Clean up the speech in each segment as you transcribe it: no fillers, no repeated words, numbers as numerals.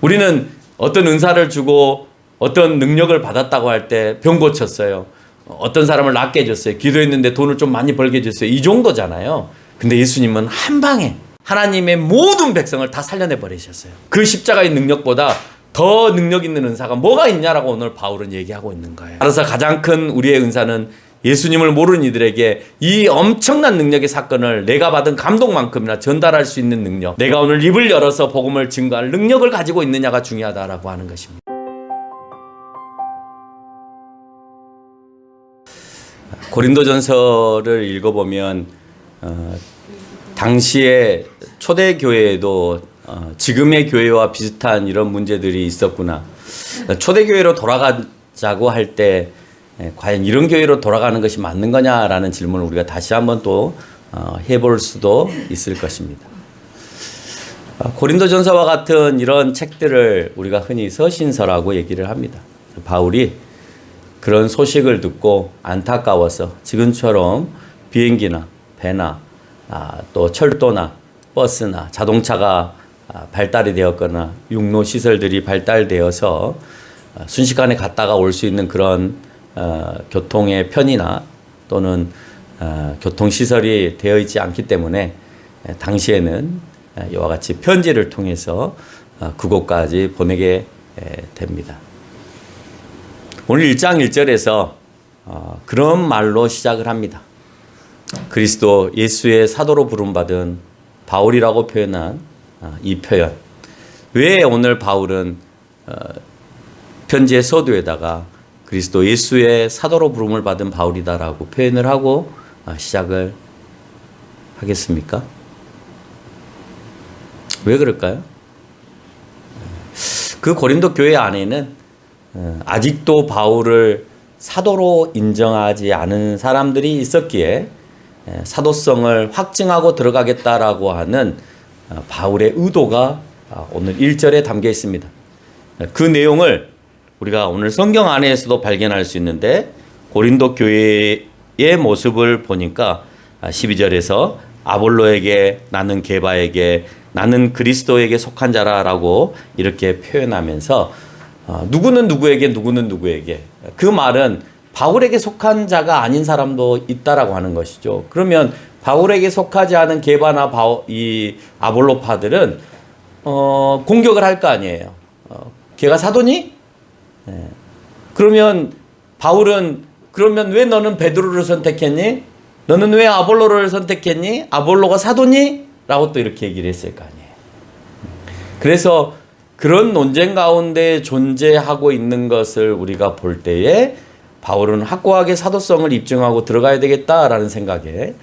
우리는 어떤 은사를 주고 어떤 능력을 받았다고 할 때 병 고쳤어요. 어떤 사람을 낫게 해줬어요. 기도했는데 돈을 좀 많이 벌게 해줬어요. 이 정도잖아요. 근데 예수님은 한 방에 하나님의 모든 백성을 다 살려내 버리셨어요. 그 십자가의 능력보다 더 능력 있는 은사가 뭐가 있냐라고 오늘 바울은 얘기하고 있는 거예요. 따라서 가장 큰 우리의 은사는 예수님을 모르는 이들에게 이 엄청난 능력의 사건을 내가 받은 감동만큼이나 전달할 수 있는 능력, 내가 오늘 입을 열어서 복음을 증거할 능력을 가지고 있느냐가 중요하다라고 하는 것입니다. 고린도전서를 읽어보면 당시에 초대교회에도 지금의 교회와 비슷한 이런 문제들이 있었구나. 초대교회로 돌아가자고 할 때 과연 이런 교회로 돌아가는 것이 맞는 거냐라는 질문을 우리가 다시 한번 또 해볼 수도 있을 것입니다. 고린도전서와 같은 이런 책들을 우리가 흔히 서신서라고 얘기를 합니다. 바울이 그런 소식을 듣고 안타까워서 지금처럼 비행기나 배나 또 철도나 버스나 자동차가 발달이 되었거나 육로 시설들이 발달되어서 순식간에 갔다가 올 수 있는 그런 교통의 편이나 또는 교통시설이 되어 있지 않기 때문에 당시에는 이와 같이 편지를 통해서 그곳까지 보내게 됩니다. 오늘 1장 1절에서 그런 말로 시작을 합니다. 그리스도 예수의 사도로 부름받은 바울이라고 표현한 이 표현. 왜 오늘 바울은 편지의 서두에다가 그리스도 예수의 사도로 부름을 받은 바울이다라고 표현을 하고 시작을 하겠습니까? 왜 그럴까요? 그 고린도 교회 안에는 아직도 바울을 사도로 인정하지 않은 사람들이 있었기에 사도성을 확증하고 들어가겠다라고 하는 바울의 의도가 오늘 1절에 담겨 있습니다. 그 내용을 우리가 오늘 성경 안에서도 발견할 수 있는데 고린도 교회의 모습을 보니까 12절에서 아볼로에게 나는 게바에게 나는 그리스도에게 속한 자라라고 이렇게 표현하면서 누구는 누구에게 누구는 누구에게 그 말은 바울에게 속한 자가 아닌 사람도 있다라고 하는 것이죠. 그러면 바울에게 속하지 않은 게바나 이 아볼로파들은 공격을 할 거 아니에요. 걔가 사도니? 네. 그러면 바울은 그러면 왜 너는 베드로를 선택했니? 너는 왜 아볼로를 선택했니? 아볼로가 사도니? 라고 또 이렇게 얘기를 했을 거 아니에요. 그래서 그런 논쟁 가운데 존재하고 있는 것을 우리가 볼 때에 바울은 확고하게 사도성을 입증하고 들어가야 되겠다라는 생각에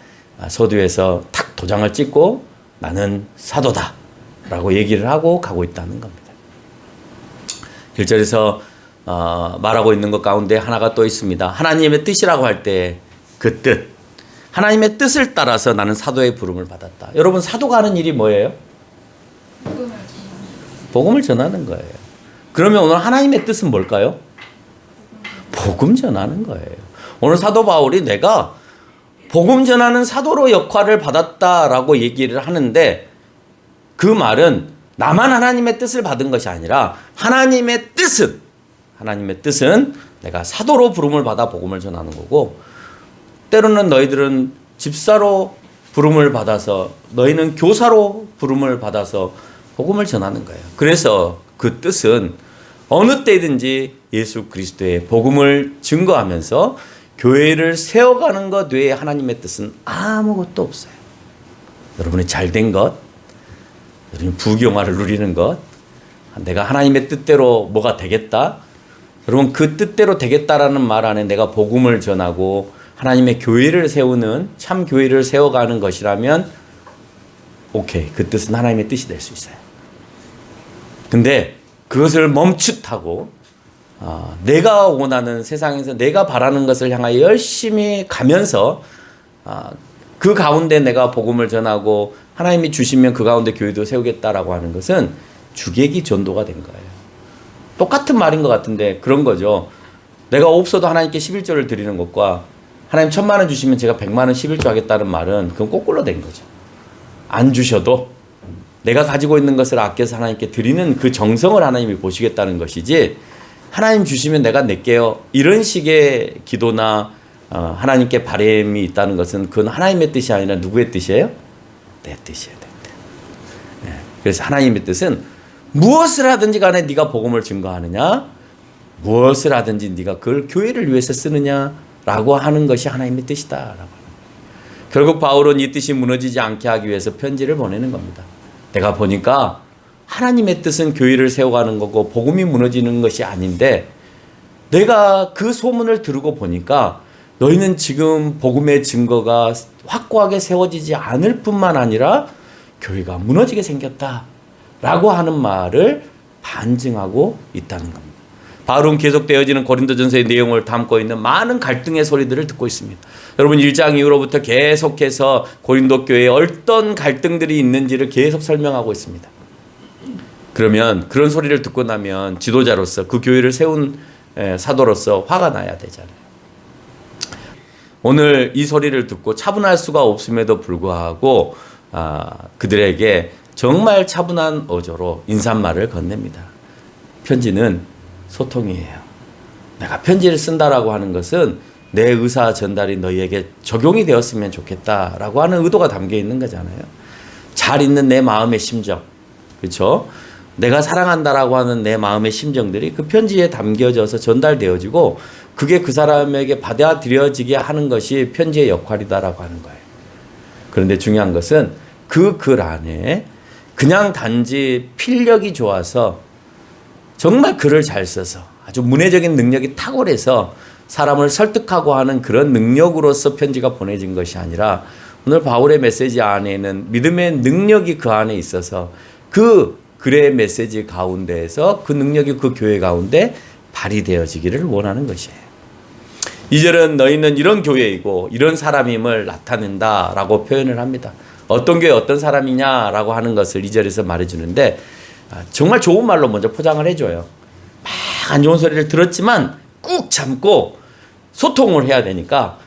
서두에서 탁 도장을 찍고 나는 사도다 라고 얘기를 하고 가고 있다는 겁니다. 1절에서 말하고 있는 것 가운데 하나가 또 있습니다. 하나님의 뜻이라고 할 때 그 뜻. 하나님의 뜻을 따라서 나는 사도의 부름을 받았다. 여러분 사도가 하는 일이 뭐예요? 복음을 전하는 거예요. 그러면 오늘 하나님의 뜻은 뭘까요? 복음 전하는 거예요. 오늘 사도 바울이 내가 복음 전하는 사도로 역할을 받았다라고 얘기를 하는데 그 말은 나만 하나님의 뜻을 받은 것이 아니라 하나님의 뜻은 내가 사도로 부름을 받아 복음을 전하는 거고 때로는 너희들은 집사로 부름을 받아서 너희는 교사로 부름을 받아서 복음을 전하는 거예요. 그래서 그 뜻은 어느 때든지 예수 그리스도의 복음을 증거하면서 교회를 세워가는 것 외에 하나님의 뜻은 아무것도 없어요. 여러분이 잘된 것, 여러분이 부귀영화를 누리는 것, 내가 하나님의 뜻대로 뭐가 되겠다. 여러분 그 뜻대로 되겠다라는 말 안에 내가 복음을 전하고 하나님의 교회를 세우는 참 교회를 세워가는 것이라면 오케이, 그 뜻은 하나님의 뜻이 될 수 있어요. 근데 그것을 멈칫하고 내가 원하는 세상에서 내가 바라는 것을 향하여 열심히 가면서 그 가운데 내가 복음을 전하고 하나님이 주시면 그 가운데 교회도 세우겠다라고 하는 것은 주객이 전도가 된 거예요. 똑같은 말인 것 같은데 그런 거죠. 내가 없어도 하나님께 11조를 드리는 것과 하나님 1,000만 원 주시면 제가 100만 원 11조 하겠다는 말은 그건 거꾸로 된 거죠. 안 주셔도 내가 가지고 있는 것을 아껴서 하나님께 드리는 그 정성을 하나님이 보시겠다는 것이지, 하나님 주시면 내가 낼게요, 이런 식의 기도나 하나님께 바람이 있다는 것은 그건 하나님의 뜻이 아니라 누구의 뜻이에요? 내 뜻이에요. 내 뜻. 네. 그래서 하나님의 뜻은 무엇을 하든지 간에 네가 복음을 증거하느냐, 무엇을 하든지 네가 그걸 교회를 위해서 쓰느냐라고 하는 것이 하나님의 뜻이다라고 하는 거예요. 결국 바울은 이 뜻이 무너지지 않게 하기 위해서 편지를 보내는 겁니다. 내가 보니까 하나님의 뜻은 교회를 세워가는 거고 복음이 무너지는 것이 아닌데, 내가 그 소문을 들고 보니까 너희는 지금 복음의 증거가 확고하게 세워지지 않을 뿐만 아니라 교회가 무너지게 생겼다라고 하는 말을 반증하고 있다는 겁니다. 바울은 계속되어지는 고린도전서의 내용을 담고 있는 많은 갈등의 소리들을 듣고 있습니다. 여러분 1장 이후로부터 계속해서 고린도 교회에 어떤 갈등들이 있는지를 계속 설명하고 있습니다. 그러면 그런 소리를 듣고 나면 지도자로서 그 교회를 세운 사도로서 화가 나야 되잖아요. 오늘 이 소리를 듣고 차분할 수가 없음에도 불구하고 그들에게 정말 차분한 어조로 인사말을 건넵니다. 편지는 소통이에요. 내가 편지를 쓴다라고 하는 것은 내 의사 전달이 너희에게 적용이 되었으면 좋겠다라고 하는 의도가 담겨 있는 거잖아요. 잘 있는 내 마음의 심정, 그렇죠? 내가 사랑한다라고 하는 내 마음의 심정들이 그 편지에 담겨져서 전달되어지고 그게 그 사람에게 받아들여지게 하는 것이 편지의 역할이다라고 하는 거예요. 그런데 중요한 것은 그 글 안에 그냥 단지 필력이 좋아서 정말 글을 잘 써서 아주 문해적인 능력이 탁월해서 사람을 설득하고 하는 그런 능력으로서 편지가 보내진 것이 아니라, 오늘 바울의 메시지 안에는 믿음의 능력이 그 안에 있어서 그 글의 메시지 가운데에서 그 능력이 그 교회 가운데 발휘되어지기를 원하는 것이에요. 2절은 너희는 이런 교회이고 이런 사람임을 나타낸다라고 표현을 합니다. 어떤 교회 어떤 사람이냐라고 하는 것을 2절에서 말해주는데, 정말 좋은 말로 먼저 포장을 해줘요. 막 안 좋은 소리를 들었지만 꾹 참고 소통을 해야 되니까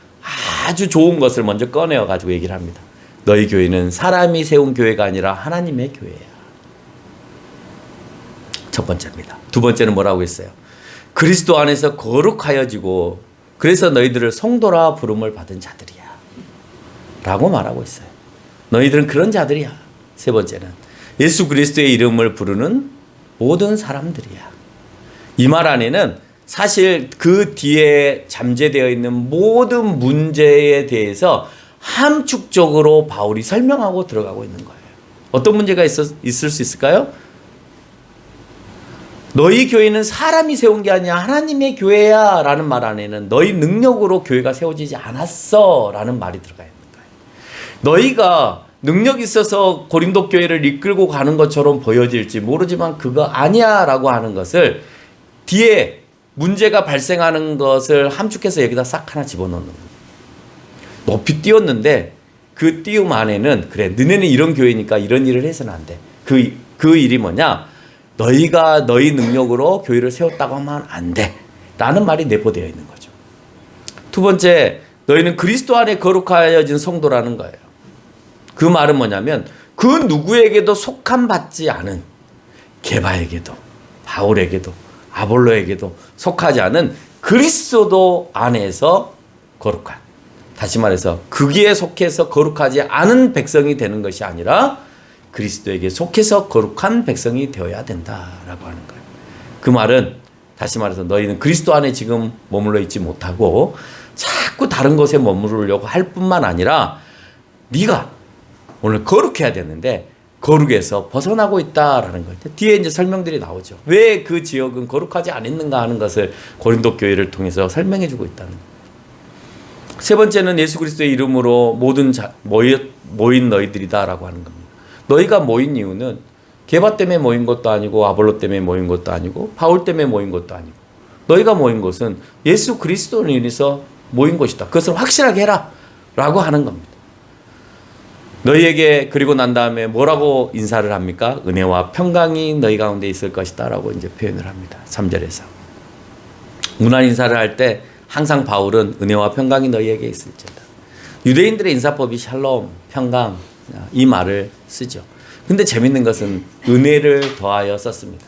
아주 좋은 것을 먼저 꺼내어가지고 얘기를 합니다. 너희 교회는 사람이 세운 교회가 아니라 하나님의 교회야. 첫 번째입니다. 두 번째는 뭐라고 했어요? 그리스도 안에서 거룩하여지고 그래서 너희들을 성도라 부름을 받은 자들이야 라고 말하고 있어요. 너희들은 그런 자들이야. 세 번째는 예수 그리스도의 이름을 부르는 모든 사람들이야. 이 말 안에는 사실 그 뒤에 잠재되어 있는 모든 문제에 대해서 함축적으로 바울이 설명하고 들어가고 있는 거예요. 어떤 문제가 있을 수 있을까요? 너희 교회는 사람이 세운 게 아니야 하나님의 교회야 라는 말 안에는 너희 능력으로 교회가 세워지지 않았어 라는 말이 들어가 있는 거예요. 너희가 능력 있어서 고린도 교회를 이끌고 가는 것처럼 보여질지 모르지만 그거 아니야 라고 하는 것을 뒤에 문제가 발생하는 것을 함축해서 여기다 싹 하나 집어넣는 거예요. 높이 띄웠는데 그 띄움 안에는 그래 너네는 이런 교회니까 이런 일을 해서는 안 돼. 그 일이 뭐냐? 너희가 너희 능력으로 교회를 세웠다고 하면 안 돼 라는 말이 내포되어 있는 거죠. 두 번째, 너희는 그리스도 안에 거룩하여진 성도라는 거예요. 그 말은 뭐냐면 그 누구에게도 속함 받지 않은, 게바에게도 바울에게도 아볼로에게도 속하지 않은 그리스도 안에서 거룩한, 다시 말해서 거기에 속해서 거룩하지 않은 백성이 되는 것이 아니라 그리스도에게 속해서 거룩한 백성이 되어야 된다라고 하는 거예요. 그 말은 다시 말해서 너희는 그리스도 안에 지금 머물러 있지 못하고 자꾸 다른 곳에 머무르려고 할 뿐만 아니라 네가 오늘 거룩해야 되는데 거룩에서 벗어나고 있다라는 거예요. 뒤에 이제 설명들이 나오죠. 왜 그 지역은 거룩하지 않았는가 하는 것을 고린도 교회를 통해서 설명해 주고 있다는 거예요. 세 번째는 예수 그리스도의 이름으로 모든 모인 너희들이다라고 하는 겁니다. 너희가 모인 이유는 게바 때문에 모인 것도 아니고 아볼로 때문에 모인 것도 아니고 바울 때문에 모인 것도 아니고 너희가 모인 것은 예수 그리스도를 인해서 모인 것이다. 그것을 확실하게 해라 라고 하는 겁니다. 너희에게 그리고 난 다음에 뭐라고 인사를 합니까? 은혜와 평강이 너희 가운데 있을 것이다 라고 이제 표현을 합니다. 3절에서 문안 인사를 할 때 항상 바울은 은혜와 평강이 너희에게 있을지어다. 유대인들의 인사법이 샬롬, 평강 이 말을 쓰죠. 근데 재밌는 것은 은혜를 더하여 썼습니다.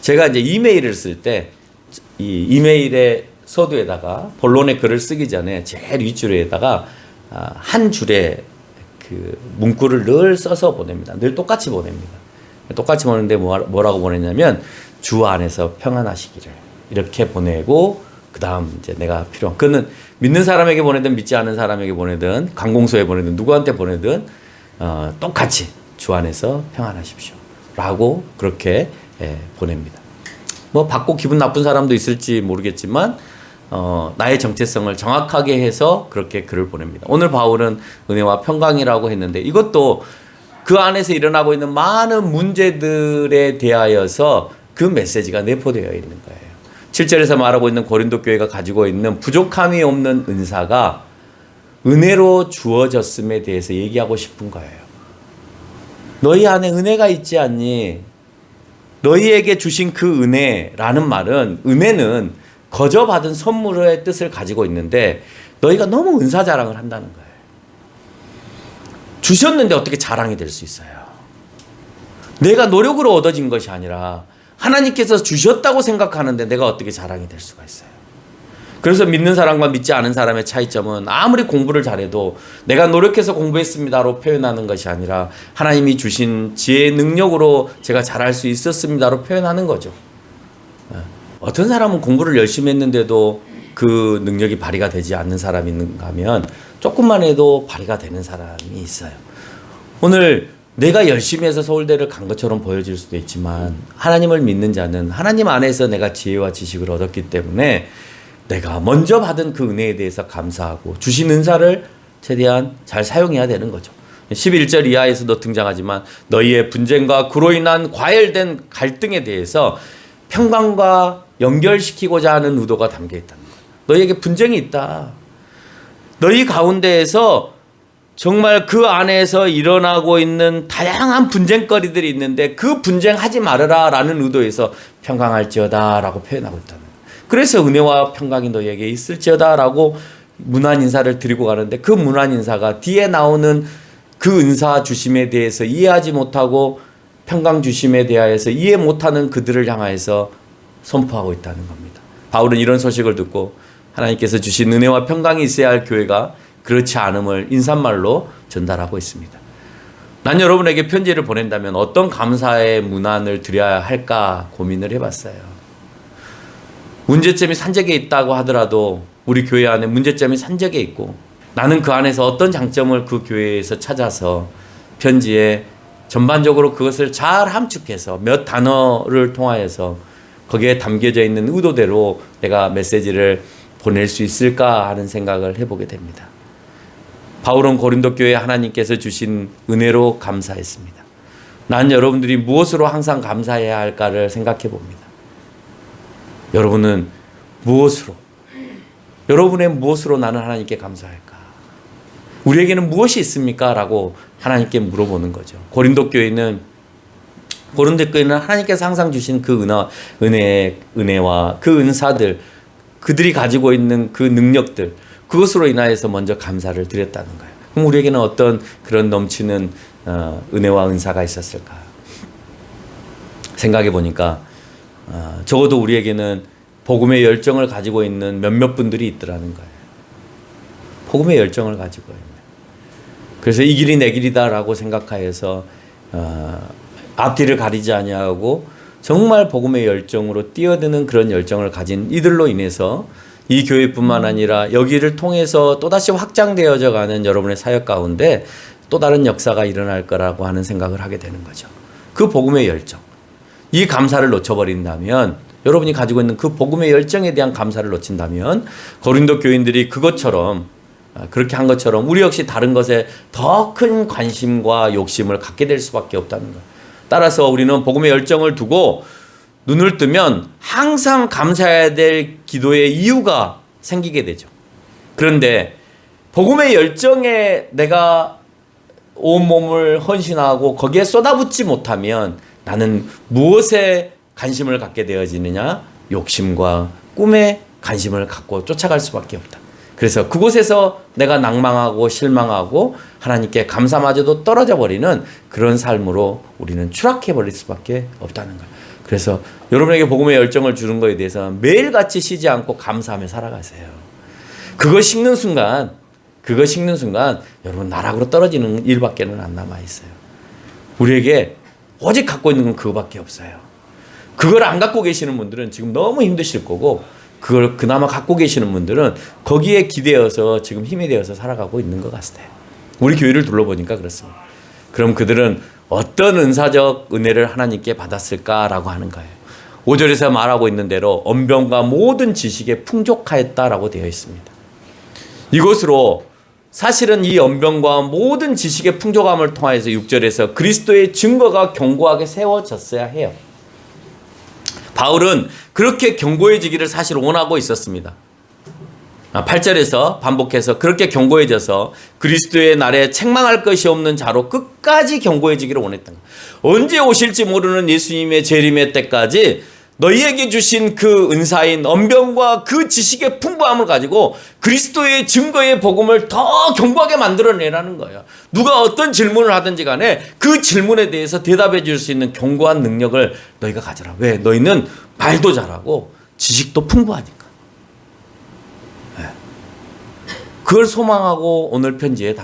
제가 이제 이메일을 쓸 때 이 이메일의 서두에다가 본론의 글을 쓰기 전에 제일 윗줄에다가 한 줄에 그 문구를 늘 써서 보냅니다. 늘 똑같이 보냅니다. 똑같이 보내는데 뭐라고 보냈냐면 주 안에서 평안하시기를 이렇게 보내고 그 다음 이제 내가 필요한 그는 믿는 사람에게 보내든 믿지 않는 사람에게 보내든 관공서에 보내든 누구한테 보내든 똑같이 주 안에서 평안하십시오 라고 그렇게 보냅니다. 뭐 받고 기분 나쁜 사람도 있을지 모르겠지만 나의 정체성을 정확하게 해서 그렇게 글을 보냅니다. 오늘 바울은 은혜와 평강이라고 했는데 이것도 그 안에서 일어나고 있는 많은 문제들에 대하여서 그 메시지가 내포되어 있는 거예요. 7절에서 말하고 있는 고린도 교회가 가지고 있는 부족함이 없는 은사가 은혜로 주어졌음에 대해서 얘기하고 싶은 거예요. 너희 안에 은혜가 있지 않니? 너희에게 주신 그 은혜라는 말은 은혜는 거저 받은 선물의 뜻을 가지고 있는데 너희가 너무 은사 자랑을 한다는 거예요. 주셨는데 어떻게 자랑이 될 수 있어요? 내가 노력으로 얻어진 것이 아니라 하나님께서 주셨다고 생각하는데 내가 어떻게 자랑이 될 수가 있어요? 그래서 믿는 사람과 믿지 않은 사람의 차이점은 아무리 공부를 잘해도 내가 노력해서 공부했습니다로 표현하는 것이 아니라 하나님이 주신 지혜의 능력으로 제가 잘할 수 있었습니다로 표현하는 거죠. 어떤 사람은 공부를 열심히 했는데도 그 능력이 발휘가 되지 않는 사람이 있는가 하면 조금만 해도 발휘가 되는 사람이 있어요. 오늘 내가 열심히 해서 서울대를 간 것처럼 보여질 수도 있지만 하나님을 믿는 자는 하나님 안에서 내가 지혜와 지식을 얻었기 때문에 내가 먼저 받은 그 은혜에 대해서 감사하고 주신 은사를 최대한 잘 사용해야 되는 거죠. 11절 이하에서도 등장하지만 너희의 분쟁과 그로 인한 과열된 갈등에 대해서 평강과 연결시키고자 하는 의도가 담겨 있다는 거예요. 너희에게 분쟁이 있다. 너희 가운데에서 정말 그 안에서 일어나고 있는 다양한 분쟁거리들이 있는데 그 분쟁하지 말아라 라는 의도에서 평강할지어다 라고 표현하고 있다는 거예요. 그래서 은혜와 평강이 너희에게 있을지어다 라고 문안 인사를 드리고 가는데 그 문안 인사가 뒤에 나오는 그 은사 주심에 대해서 이해하지 못하고 평강 주심에 대하여서 이해 못하는 그들을 향하여서 선포하고 있다는 겁니다. 바울은 이런 소식을 듣고 하나님께서 주신 은혜와 평강이 있어야 할 교회가 그렇지 않음을 인사말로 전달하고 있습니다. 난 여러분에게 편지를 보낸다면 어떤 감사의 문안을 드려야 할까 고민을 해봤어요. 문제점이 산적에 있다고 하더라도 우리 교회 안에 문제점이 산적에 있고 나는 그 안에서 어떤 장점을 그 교회에서 찾아서 편지에 전반적으로 그것을 잘 함축해서 몇 단어를 통하여서 거기에 담겨져 있는 의도대로 내가 메시지를 보낼 수 있을까 하는 생각을 해보게 됩니다. 바울은 고린도 교회에 하나님께서 주신 은혜로 감사했습니다. 난 여러분들이 무엇으로 항상 감사해야 할까를 생각해 봅니다. 여러분은 무엇으로? 여러분의 무엇으로 나는 하나님께 감사할까? 우리에게는 무엇이 있습니까? 라고 하나님께 물어보는 거죠. 고린도 교회는 하나님께서 항상 주신 그 은혜와 그 은사들, 그들이 가지고 있는 그 능력들, 그것으로 인하여서 먼저 감사를 드렸다는 거예요. 그럼 우리에게는 어떤 그런 넘치는 은혜와 은사가 있었을까? 생각해 보니까 적어도 우리에게는 복음의 열정을 가지고 있는 몇몇 분들이 있더라는 거예요. 복음의 열정을 가지고 있는. 그래서 이 길이 내 길이다라고 생각하여서 앞뒤를 가리지 아니하고 정말 복음의 열정으로 뛰어드는 그런 열정을 가진 이들로 인해서 이 교회뿐만 아니라 여기를 통해서 또다시 확장되어져 가는 여러분의 사역 가운데 또 다른 역사가 일어날 거라고 하는 생각을 하게 되는 거죠. 그 복음의 열정. 이 감사를 놓쳐버린다면 여러분이 가지고 있는 그 복음의 열정에 대한 감사를 놓친다면 고린도 교인들이 그렇게 한 것처럼 우리 역시 다른 것에 더 큰 관심과 욕심을 갖게 될 수밖에 없다는 거예요. 따라서 우리는 복음의 열정을 두고 눈을 뜨면 항상 감사해야 될 기도의 이유가 생기게 되죠. 그런데 복음의 열정에 내가 온몸을 헌신하고 거기에 쏟아붓지 못하면 나는 무엇에 관심을 갖게 되어지느냐? 욕심과 꿈에 관심을 갖고 쫓아갈 수밖에 없다. 그래서 그곳에서 내가 낭망하고 실망하고 하나님께 감사마저도 떨어져 버리는 그런 삶으로 우리는 추락해 버릴 수밖에 없다는 거예요. 그래서 여러분에게 복음의 열정을 주는 것에 대해서 매일같이 쉬지 않고 감사하며 살아가세요. 그거 식는 순간 여러분 나락으로 떨어지는 일밖에는 안 남아 있어요. 우리에게 오직 갖고 있는 건 그거밖에 없어요. 그걸 안 갖고 계시는 분들은 지금 너무 힘드실 거고, 그걸 그나마 갖고 계시는 분들은 거기에 기대어서 지금 힘이 되어서 살아가고 있는 것 같아요. 우리 교회를 둘러보니까 그렇습니다. 그럼 그들은 어떤 은사적 은혜를 하나님께 받았을까라고 하는 거예요. 5절에서 말하고 있는 대로 언변과 모든 지식에 풍족하였다라고 되어 있습니다. 이것으로 사실은 이 언변과 모든 지식의 풍족함을 통하여서 6절에서 그리스도의 증거가 견고하게 세워졌어야 해요. 바울은 그렇게 견고해지기를 사실 원하고 있었습니다. 8절에서 반복해서 그렇게 견고해져서 그리스도의 날에 책망할 것이 없는 자로 끝까지 견고해지기를 원했던 거예요. 언제 오실지 모르는 예수님의 재림의 때까지 너희에게 주신 그 은사인 언변과 그 지식의 풍부함을 가지고 그리스도의 증거의 복음을 더 견고하게 만들어내라는 거예요. 누가 어떤 질문을 하든지 간에 그 질문에 대해서 대답해 줄 수 있는 견고한 능력을 너희가 가져라. 왜? 너희는 말도 잘하고 지식도 풍부하니까. 그걸 소망하고 오늘 편지에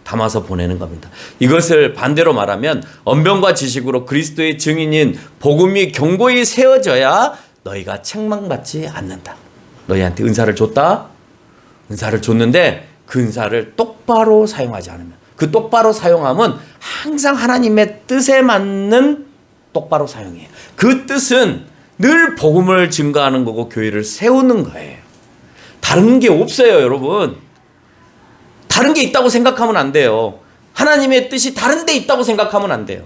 담아서 보내는 겁니다. 이것을 반대로 말하면 언변과 지식으로 그리스도의 증인인 복음이 견고히 세워져야 너희가 책망받지 않는다. 너희한테 은사를 줬다. 은사를 줬는데 그 은사를 똑바로 사용하지 않으면, 그 똑바로 사용함은 항상 하나님의 뜻에 맞는 똑바로 사용이에요. 그 뜻은 늘 복음을 증거하는 거고 교회를 세우는 거예요. 다른 게 없어요, 여러분. 다른 게 있다고 생각하면 안 돼요. 하나님의 뜻이 다른 데 있다고 생각하면 안 돼요.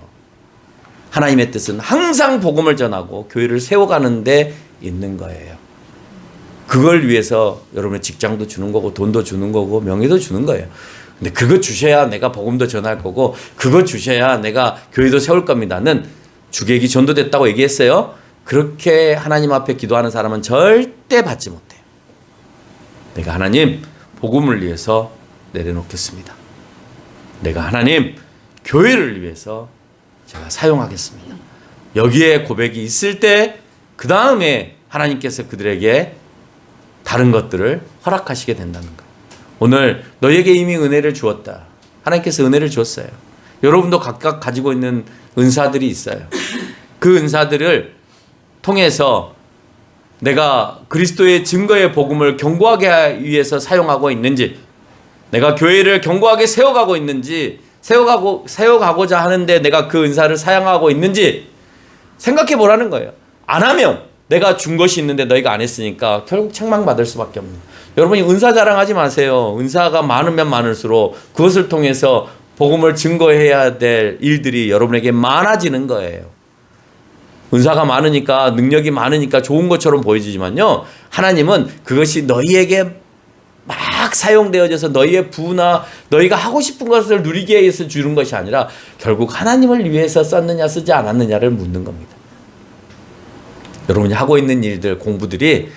하나님의 뜻은 항상 복음을 전하고 교회를 세워가는 데 있는 거예요. 그걸 위해서 여러분의 직장도 주는 거고 돈도 주는 거고 명예도 주는 거예요. 근데 그거 주셔야 내가 복음도 전할 거고 그거 주셔야 내가 교회도 세울 겁니다는 주객이 전도됐다고 얘기했어요. 그렇게 하나님 앞에 기도하는 사람은 절대 받지 못해요. 내가 하나님 복음을 위해서 내려놓겠습니다. 내가 하나님 교회를 위해서 제가 사용하겠습니다. 여기에 고백이 있을 때 그 다음에 하나님께서 그들에게 다른 것들을 허락하시게 된다는 거예요. 오늘 너희에게 이미 은혜를 주었다. 하나님께서 은혜를 주었어요. 여러분도 각각 가지고 있는 은사들이 있어요. 그 은사들을 통해서 내가 그리스도의 증거의 복음을 견고하게 하기 위해서 사용하고 있는지, 내가 교회를 견고하게 세워가고 있는지, 세워가고자 하는데 내가 그 은사를 사용하고 있는지 생각해 보라는 거예요. 안 하면 내가 준 것이 있는데 너희가 안 했으니까 결국 책망받을 수밖에 없는 거예요. 여러분이 은사 자랑하지 마세요. 은사가 많으면 많을수록 그것을 통해서 복음을 증거해야 될 일들이 여러분에게 많아지는 거예요. 은사가 많으니까, 능력이 많으니까 좋은 것처럼 보여지지만요, 하나님은 그것이 너희에게 막 사용되어져서 너희의 부나 너희가 하고 싶은 것을 누리게 해서 주는 것이 아니라 결국 하나님을 위해서 썼느냐 쓰지 않았느냐를 묻는 겁니다. 여러분이 하고 있는 일들, 공부들이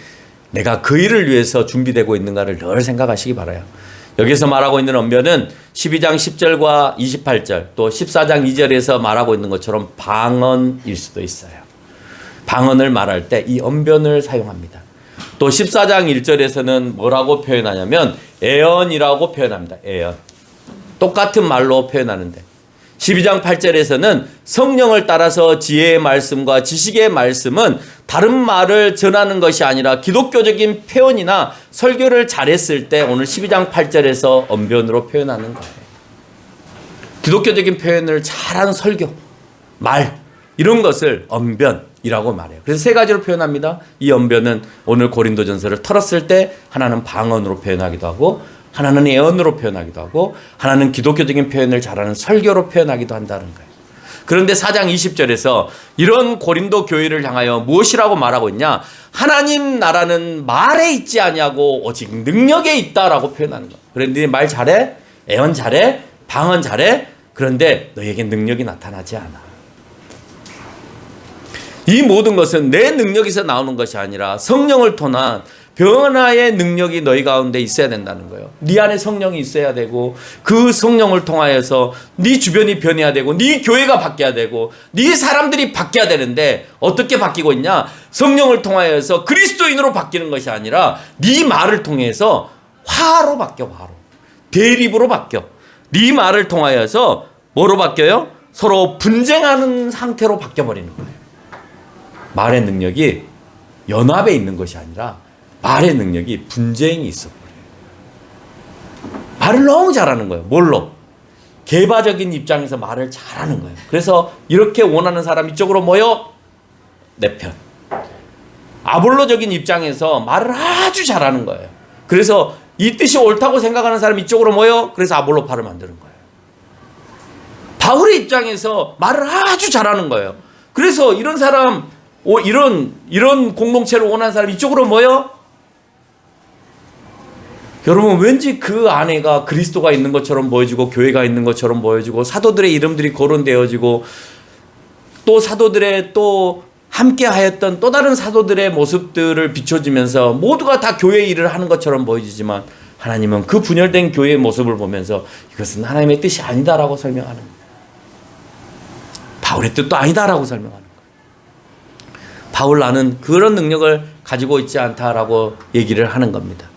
내가 그 일을 위해서 준비되고 있는가를 늘 생각하시기 바라요. 여기서 말하고 있는 언변은 12장 10절과 28절 또 14장 2절에서 말하고 있는 것처럼 방언일 수도 있어요. 방언을 말할 때 이 언변을 사용합니다. 또 14장 1절에서는 뭐라고 표현하냐면 애언이라고 표현합니다. 애언. 똑같은 말로 표현하는데 12장 8절에서는 성령을 따라서 지혜의 말씀과 지식의 말씀은 다른 말을 전하는 것이 아니라 기독교적인 표현이나 설교를 잘했을 때 오늘 12장 8절에서 언변으로 표현하는 거예요. 기독교적인 표현을 잘하는 설교, 말 이런 것을 언변이라고 말해요. 그래서 세 가지로 표현합니다. 이 언변은 오늘 고린도전서를 털었을 때 하나는 방언으로 표현하기도 하고 하나는 예언으로 표현하기도 하고 하나는 기독교적인 표현을 잘하는 설교로 표현하기도 한다는 거예요. 그런데 4장 20절에서 이런 고린도 교회를 향하여 무엇이라고 말하고 있냐? 하나님 나라는 말에 있지 아니하고 오직 능력에 있다라고 표현하는 거예요. 그런데 말 잘해? 예언 잘해? 방언 잘해? 그런데 너에게 능력이 나타나지 않아. 이 모든 것은 내 능력에서 나오는 것이 아니라 성령을 통한 변화의 능력이 너희 가운데 있어야 된다는 거예요. 네 안에 성령이 있어야 되고 그 성령을 통하여서 네 주변이 변해야 되고 네 교회가 바뀌어야 되고 네 사람들이 바뀌어야 되는데 어떻게 바뀌고 있냐? 성령을 통하여서 그리스도인으로 바뀌는 것이 아니라 네 말을 통해서 화로 바뀌어. 화로. 대립으로 바뀌어. 네 말을 통하여서 뭐로 바뀌어요? 서로 분쟁하는 상태로 바뀌어버리는 거예요. 말의 능력이 연합에 있는 것이 아니라 말의 능력이 분쟁이 있어. 말을 너무 잘하는 거예요. 뭘로? 개바적인 입장에서 말을 잘하는 거예요. 그래서 이렇게 원하는 사람 이쪽으로 모여 내 편. 아볼로적인 입장에서 말을 아주 잘하는 거예요. 그래서 이 뜻이 옳다고 생각하는 사람 이쪽으로 모여 그래서 아볼로파를 만드는 거예요. 바울의 입장에서 말을 아주 잘하는 거예요. 그래서 이런 사람 이런 공동체를 원하는 사람 이쪽으로 모여. 여러분 왠지 그 안에가 그리스도가 있는 것처럼 보여지고 교회가 있는 것처럼 보여지고 사도들의 이름들이 거론되어지고 또 사도들의 또 함께 하였던 또 다른 사도들의 모습들을 비춰지면서 모두가 다 교회의 일을 하는 것처럼 보여지지만 하나님은 그 분열된 교회의 모습을 보면서 이것은 하나님의 뜻이 아니다라고 설명하는 거예요. 바울의 뜻도 아니다라고 설명하는 거예요. 바울 나는 그런 능력을 가지고 있지 않다라고 얘기를 하는 겁니다.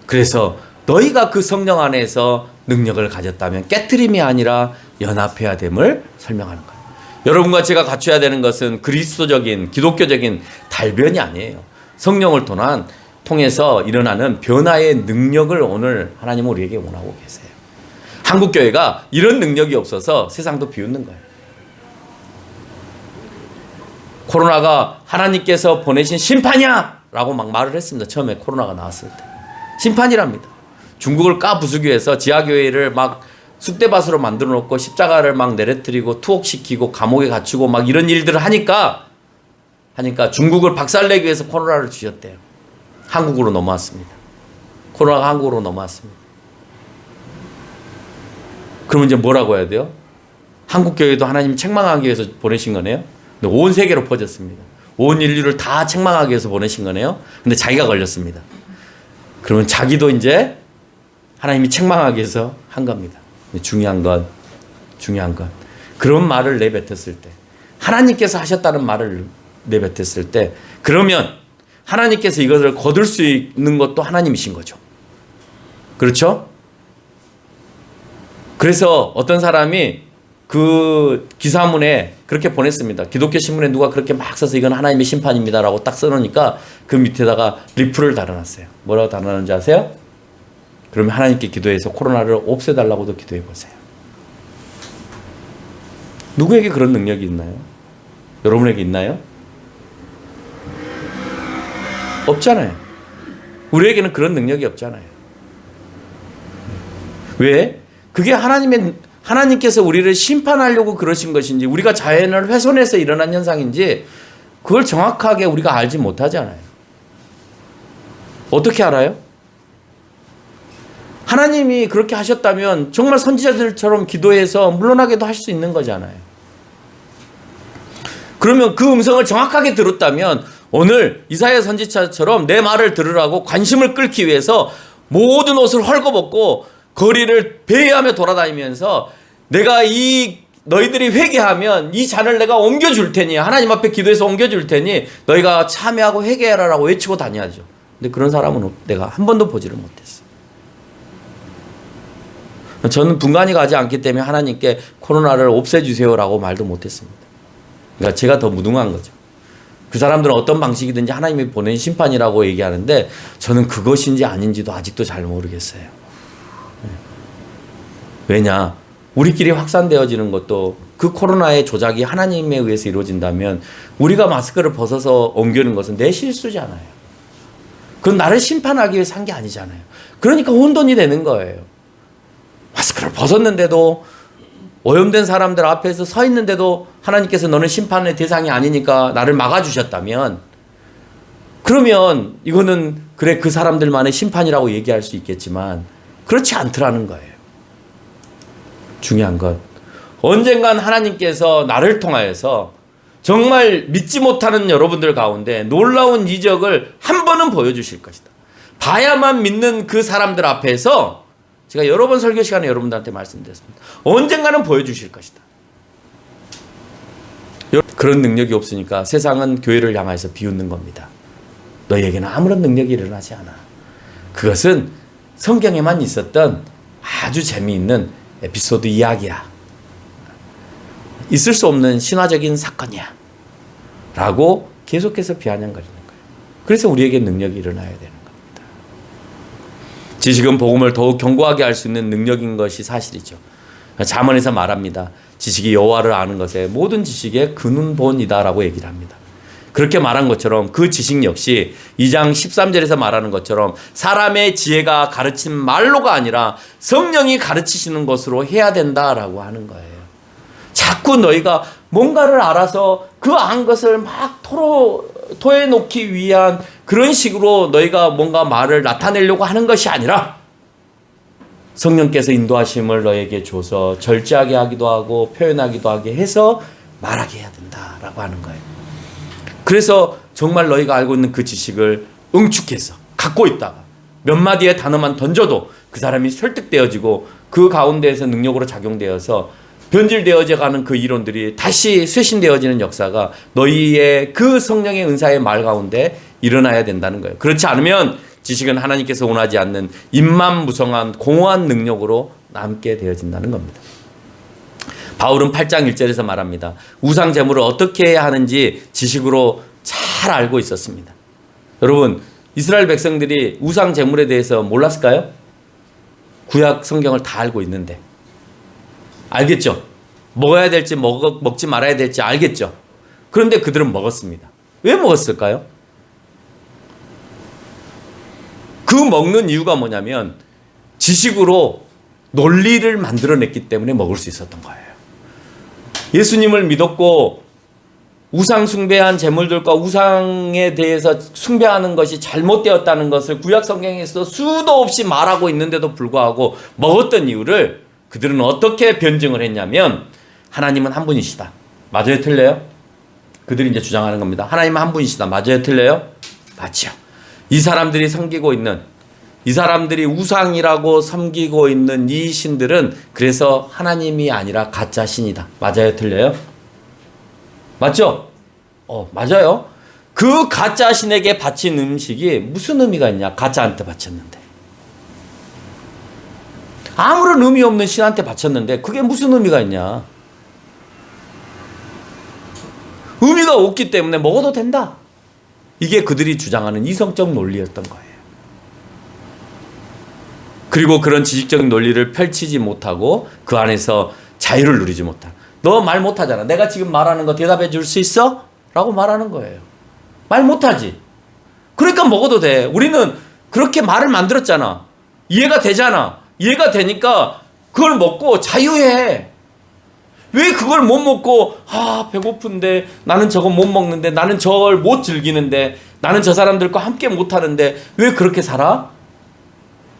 그래서 너희가 그 성령 안에서 능력을 가졌다면 깨트림이 아니라 연합해야 됨을 설명하는 거예요. 여러분과 제가 갖춰야 되는 것은 그리스도적인 기독교적인 달변이 아니에요. 성령을 통해서 일어나는 변화의 능력을 오늘 하나님은 우리에게 원하고 계세요. 한국교회가 이런 능력이 없어서 세상도 비웃는 거예요. 코로나가 하나님께서 보내신 심판이야! 라고 막 말을 했습니다. 처음에 코로나가 나왔을 때. 심판이랍니다. 중국을 까부수기 위해서 지하교회를 막 쑥대밭으로 만들어 놓고 십자가를 막 내려뜨리고 투옥시키고 감옥에 갇히고 막 이런 일들을 하니까 중국을 박살내기 위해서 코로나를 주셨대요. 한국으로 넘어왔습니다. 코로나가 한국으로 넘어왔습니다. 그러면 이제 뭐라고 해야 돼요? 한국교회도 하나님이 책망하기 위해서 보내신 거네요. 근데 온 세계로 퍼졌습니다. 온 인류를 다 책망하기 위해서 보내신 거네요. 근데 자기가 걸렸습니다. 그러면 자기도 이제 하나님이 책망하기 위해서 한 겁니다. 중요한 건 그런 말을 내뱉었을 때 하나님께서 하셨다는 말을 내뱉었을 때 그러면 하나님께서 이것을 거둘 수 있는 것도 하나님이신 거죠. 그렇죠? 그래서 어떤 사람이 그 기사문에 그렇게 보냈습니다. 기독교 신문에 누가 그렇게 막 써서 이건 하나님의 심판입니다라고 딱 써놓으니까 그 밑에다가 리플을 달아놨어요. 뭐라고 달아놨는지 아세요? 그러면 하나님께 기도해서 코로나를 없애달라고도 기도해 보세요. 누구에게 그런 능력이 있나요? 여러분에게 있나요? 없잖아요. 우리에게는 그런 능력이 없잖아요. 왜? 그게 하나님께서 우리를 심판하려고 그러신 것인지 우리가 자연을 훼손해서 일어난 현상인지 그걸 정확하게 우리가 알지 못하잖아요. 어떻게 알아요? 하나님이 그렇게 하셨다면 정말 선지자들처럼 기도해서 물러나게도 할 수 있는 거잖아요. 그러면 그 음성을 정확하게 들었다면 오늘 이사야 선지자처럼 내 말을 들으라고 관심을 끌기 위해서 모든 옷을 헐거벗고 거리를 배회하며 돌아다니면서 내가 너희들이 회개하면 이 잔을 내가 옮겨줄 테니 하나님 앞에 기도해서 옮겨줄 테니 너희가 참여하고 회개하라고 외치고 다녀야죠. 근데 그런 사람은 내가 한 번도 보지를 못했어요. 저는 분간이 가지 않기 때문에 하나님께 코로나를 없애주세요라고 말도 못했습니다. 그러니까 제가 더 무능한 거죠. 그 사람들은 어떤 방식이든지 하나님이 보낸 심판이라고 얘기하는데 저는 그것인지 아닌지도 아직도 잘 모르겠어요. 왜냐? 우리끼리 확산되어지는 것도 그 코로나의 조작이 하나님에 의해서 이루어진다면 우리가 마스크를 벗어서 옮기는 것은 내 실수잖아요. 그건 나를 심판하기 위해서 한 게 아니잖아요. 그러니까 혼돈이 되는 거예요. 마스크를 벗었는데도 오염된 사람들 앞에서 서 있는데도 하나님께서 너는 심판의 대상이 아니니까 나를 막아주셨다면 그러면 이거는 그래 그 사람들만의 심판이라고 얘기할 수 있겠지만 그렇지 않더라는 거예요. 중요한 건 언젠간 하나님께서 나를 통하여서 정말 믿지 못하는 여러분들 가운데 놀라운 이적을 한 번은 보여주실 것이다. 봐야만 믿는 그 사람들 앞에서 제가 여러 번 설교 시간에 여러분들한테 말씀드렸습니다. 언젠가는 보여주실 것이다. 그런 능력이 없으니까 세상은 교회를 향해서 비웃는 겁니다. 너희에게는 아무런 능력이 일어나지 않아. 그것은 성경에만 있었던 아주 재미있는 에피소드 이야기야. 있을 수 없는 신화적인 사건이야. 라고 계속해서 비아냥거리는 거예요. 그래서 우리에게 능력이 일어나야 되는 겁니다. 지식은 복음을 더욱 견고하게 할 수 있는 능력인 것이 사실이죠. 잠언에서 말합니다. 지식이 여호와를 아는 것에 모든 지식의 근본이다라고 얘기를 합니다. 그렇게 말한 것처럼 그 지식 역시 2장 13절에서 말하는 것처럼 사람의 지혜가 가르친 말로가 아니라 성령이 가르치시는 것으로 해야 된다라고 하는 거예요. 자꾸 너희가 뭔가를 알아서 그 안 것을 막 토해놓기 위한 그런 식으로 너희가 뭔가 말을 나타내려고 하는 것이 아니라 성령께서 인도하심을 너에게 줘서 절제하게 하기도 하고 표현하기도 하게 해서 말하게 해야 된다라고 하는 거예요. 그래서 정말 너희가 알고 있는 그 지식을 응축해서 갖고 있다가 몇 마디의 단어만 던져도 그 사람이 설득되어지고 그 가운데에서 능력으로 작용되어서 변질되어져 가는 그 이론들이 다시 쇄신되어지는 역사가 너희의 그 성령의 은사의 말 가운데 일어나야 된다는 거예요. 그렇지 않으면 지식은 하나님께서 원하지 않는 임만무성한 공허한 능력으로 남게 되어진다는 겁니다. 바울은 8장 1절에서 말합니다. 우상 제물을 어떻게 해야 하는지 지식으로 잘 알고 있었습니다. 여러분, 이스라엘 백성들이 우상 제물에 대해서 몰랐을까요? 구약 성경을 다 알고 있는데. 알겠죠? 먹어야 될지 먹지 말아야 될지 알겠죠? 그런데 그들은 먹었습니다. 왜 먹었을까요? 그 먹는 이유가 뭐냐면 지식으로 논리를 만들어냈기 때문에 먹을 수 있었던 거예요. 예수님을 믿었고 우상 숭배한 제물들과 우상에 대해서 숭배하는 것이 잘못되었다는 것을 구약 성경에서 수도 없이 말하고 있는데도 불구하고 먹었던 이유를 그들은 어떻게 변증을 했냐면 하나님은 한 분이시다. 맞아요? 틀려요? 그들이 이제 주장하는 겁니다. 하나님은 한 분이시다. 맞아요? 틀려요? 맞죠. 이 사람들이 섬기고 있는 이 사람들이 우상이라고 섬기고 있는 이 신들은 그래서 하나님이 아니라 가짜 신이다. 맞아요? 틀려요? 맞죠? 맞아요. 그 가짜 신에게 바친 음식이 무슨 의미가 있냐? 가짜한테 바쳤는데. 아무런 의미 없는 신한테 바쳤는데 그게 무슨 의미가 있냐? 의미가 없기 때문에 먹어도 된다. 이게 그들이 주장하는 이성적 논리였던 거예요. 그리고 그런 지식적인 논리를 펼치지 못하고 그 안에서 자유를 누리지 못한. 너 말 못하잖아. 내가 지금 말하는 거 대답해 줄 수 있어? 라고 말하는 거예요. 말 못하지. 그러니까 먹어도 돼. 우리는 그렇게 말을 만들었잖아. 이해가 되잖아. 이해가 되니까 그걸 먹고 자유해. 왜 그걸 못 먹고 배고픈데 나는 저거 못 먹는데 나는 저걸 못 즐기는데 나는 저 사람들과 함께 못 하는데 왜 그렇게 살아?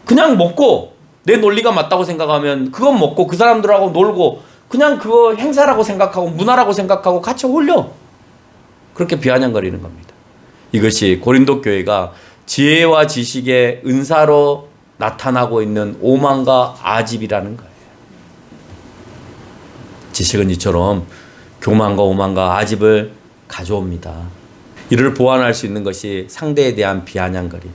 그냥 먹고 내 논리가 맞다고 생각하면 그건 먹고 그 사람들하고 놀고 그냥 그거 행사라고 생각하고 문화라고 생각하고 같이 어울려. 그렇게 비아냥거리는 겁니다. 이것이 고린도 교회가 지혜와 지식의 은사로 나타나고 있는 오만과 아집이라는 거예요. 지식은 이처럼 교만과 오만과 아집을 가져옵니다. 이를 보완할 수 있는 것이 상대에 대한 비아냥거림.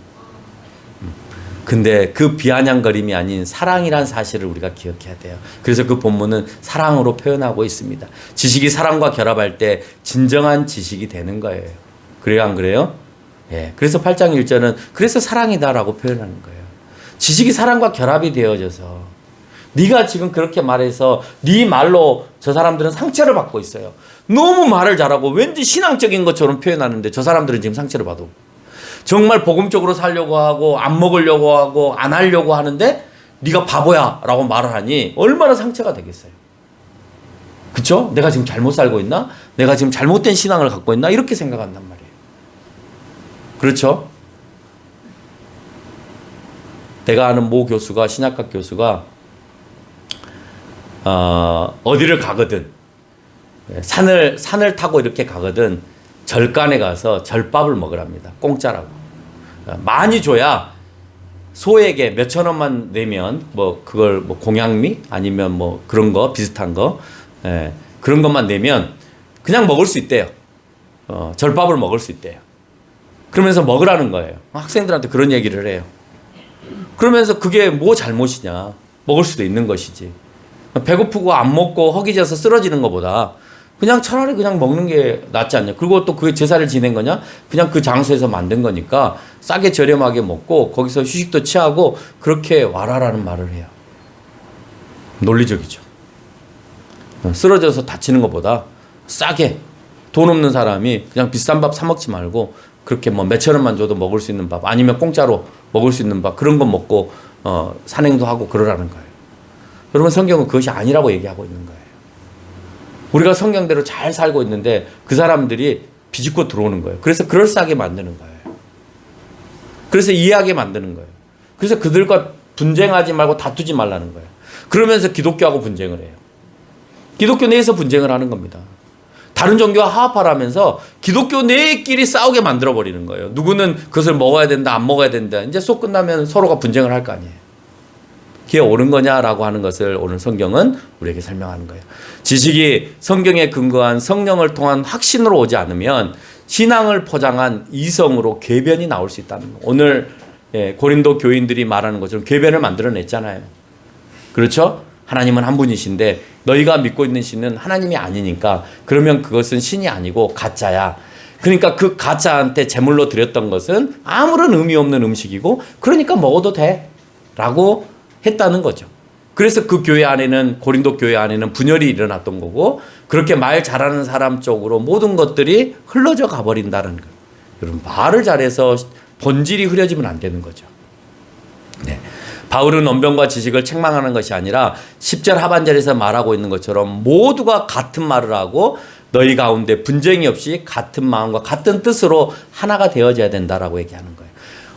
근데 그 비아냥거림이 아닌 사랑이란 사실을 우리가 기억해야 돼요. 그래서 그 본문은 사랑으로 표현하고 있습니다. 지식이 사랑과 결합할 때 진정한 지식이 되는 거예요. 그래요, 안 그래요? 예. 그래서 8장 1절은 그래서 사랑이다라고 표현하는 거예요. 지식이 사랑과 결합이 되어져서 네가 지금 그렇게 말해서 네 말로 저 사람들은 상처를 받고 있어요. 너무 말을 잘하고 왠지 신앙적인 것처럼 표현하는데 저 사람들은 지금 상처를 받고 정말 복음적으로 살려고 하고 안 먹으려고 하고 안 하려고 하는데 네가 바보야 라고 말을 하니 얼마나 상처가 되겠어요. 그렇죠? 내가 지금 잘못 살고 있나? 내가 지금 잘못된 신앙을 갖고 있나? 이렇게 생각한단 말이에요. 그렇죠? 내가 아는 모 교수가 신약학 교수가 어디를 가거든 산을 타고 이렇게 가거든 절간에 가서 절밥을 먹으랍니다. 공짜라고. 많이 줘야 소에게 몇천 원만 내면 뭐 그걸 뭐 공양미 아니면 뭐 그런 거 비슷한 거 그런 것만 내면 그냥 먹을 수 있대요. 절밥을 먹을 수 있대요. 그러면서 먹으라는 거예요. 학생들한테 그런 얘기를 해요. 그러면서 그게 뭐 잘못이냐. 먹을 수도 있는 것이지. 배고프고 안 먹고 허기져서 쓰러지는 것보다 그냥 차라리 그냥 먹는 게 낫지 않냐. 그리고 또 그게 제사를 지낸 거냐? 그냥 그 장소에서 만든 거니까 싸게 저렴하게 먹고 거기서 휴식도 취하고 그렇게 와라라는 말을 해요. 논리적이죠. 쓰러져서 다치는 것보다 싸게 돈 없는 사람이 그냥 비싼 밥 사 먹지 말고 그렇게 뭐 몇천 원만 줘도 먹을 수 있는 밥 아니면 공짜로 먹을 수 있는 밥 그런 거 먹고 산행도 하고 그러라는 거예요. 여러분 성경은 그것이 아니라고 얘기하고 있는 거예요. 우리가 성경대로 잘 살고 있는데 그 사람들이 비집고 들어오는 거예요. 그래서 그럴싸하게 만드는 거예요. 그래서 이해하게 만드는 거예요. 그래서 그들과 분쟁하지 말고 다투지 말라는 거예요. 그러면서 기독교하고 분쟁을 해요. 기독교 내에서 분쟁을 하는 겁니다. 다른 종교와 화합하라면서 기독교 내끼리 싸우게 만들어버리는 거예요. 누구는 그것을 먹어야 된다, 안 먹어야 된다. 이제 수업 끝나면 서로가 분쟁을 할 거 아니에요. 그게 옳은 거냐라고 하는 것을 오늘 성경은 우리에게 설명하는 거예요. 지식이 성경에 근거한 성령을 통한 확신으로 오지 않으면 신앙을 포장한 이성으로 궤변이 나올 수 있다는 거예요. 오늘 고린도 교인들이 말하는 것처럼 궤변을 만들어냈잖아요. 그렇죠? 하나님은 한 분이신데 너희가 믿고 있는 신은 하나님이 아니니까 그러면 그것은 신이 아니고 가짜야. 그러니까 그 가짜한테 제물로 드렸던 것은 아무런 의미 없는 음식이고 그러니까 먹어도 돼 라고 했다는 거죠. 그래서 그 교회 안에는 고린도 교회 안에는 분열이 일어났던 거고 그렇게 말 잘하는 사람 쪽으로 모든 것들이 흘러져 가버린다는 거예요. 여러분 말을 잘해서 본질이 흐려지면 안 되는 거죠. 네. 바울은 언변과 지식을 책망하는 것이 아니라 10절 하반절에서 말하고 있는 것처럼 모두가 같은 말을 하고 너희 가운데 분쟁이 없이 같은 마음과 같은 뜻으로 하나가 되어져야 된다라고 얘기하는 거예요.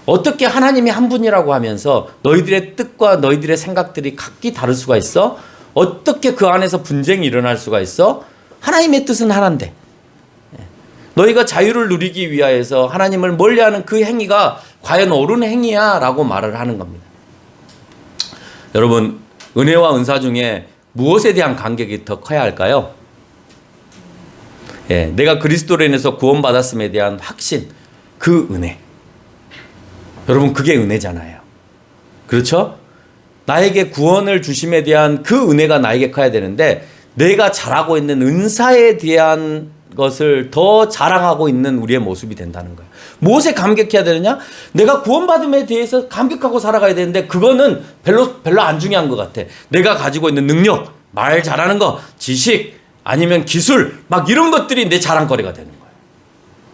어떻게 하나님이 한 분이라고 하면서 너희들의 뜻과 너희들의 생각들이 각기 다를 수가 있어? 어떻게 그 안에서 분쟁이 일어날 수가 있어? 하나님의 뜻은 하나인데 너희가 자유를 누리기 위하여서 하나님을 멀리하는 그 행위가 과연 옳은 행위야? 라고 말을 하는 겁니다. 여러분 은혜와 은사 중에 무엇에 대한 간격이 더 커야 할까요? 내가 그리스도로 인해서 구원받았음에 대한 확신, 그 은혜. 여러분 그게 은혜잖아요. 그렇죠? 나에게 구원을 주심에 대한 그 은혜가 나에게 커야 되는데 내가 잘하고 있는 은사에 대한 것을 더 자랑하고 있는 우리의 모습이 된다는 거예요. 무엇에 감격해야 되느냐? 내가 구원받음에 대해서 감격하고 살아가야 되는데 그거는 별로 안 중요한 것 같아. 내가 가지고 있는 능력, 말 잘하는 거, 지식 아니면 기술 막 이런 것들이 내 자랑거리가 되는 거예요.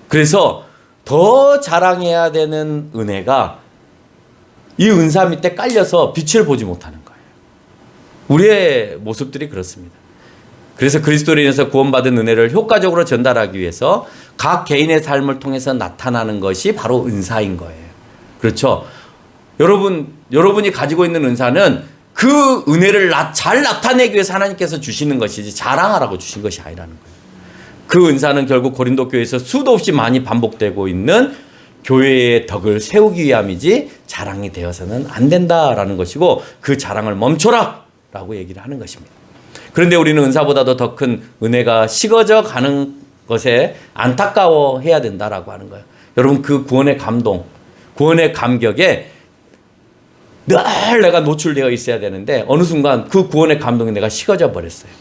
그래서 더 자랑해야 되는 은혜가 이 은사 밑에 깔려서 빛을 보지 못하는 거예요. 우리의 모습들이 그렇습니다. 그래서 그리스도로 인해서 구원받은 은혜를 효과적으로 전달하기 위해서 각 개인의 삶을 통해서 나타나는 것이 바로 은사인 거예요. 그렇죠? 여러분이 가지고 있는 은사는 그 은혜를 잘 나타내기 위해서 하나님께서 주시는 것이지 자랑하라고 주신 것이 아니라는 거예요. 그 은사는 결국 고린도 교회에서 수도 없이 많이 반복되고 있는 교회의 덕을 세우기 위함이지 자랑이 되어서는 안 된다라는 것이고 그 자랑을 멈춰라 라고 얘기를 하는 것입니다. 그런데 우리는 은사보다도 더 큰 은혜가 식어져 가는 것에 안타까워해야 된다라고 하는 거예요. 여러분 그 구원의 감동, 구원의 감격에 늘 내가 노출되어 있어야 되는데 어느 순간 그 구원의 감동이 내가 식어져 버렸어요.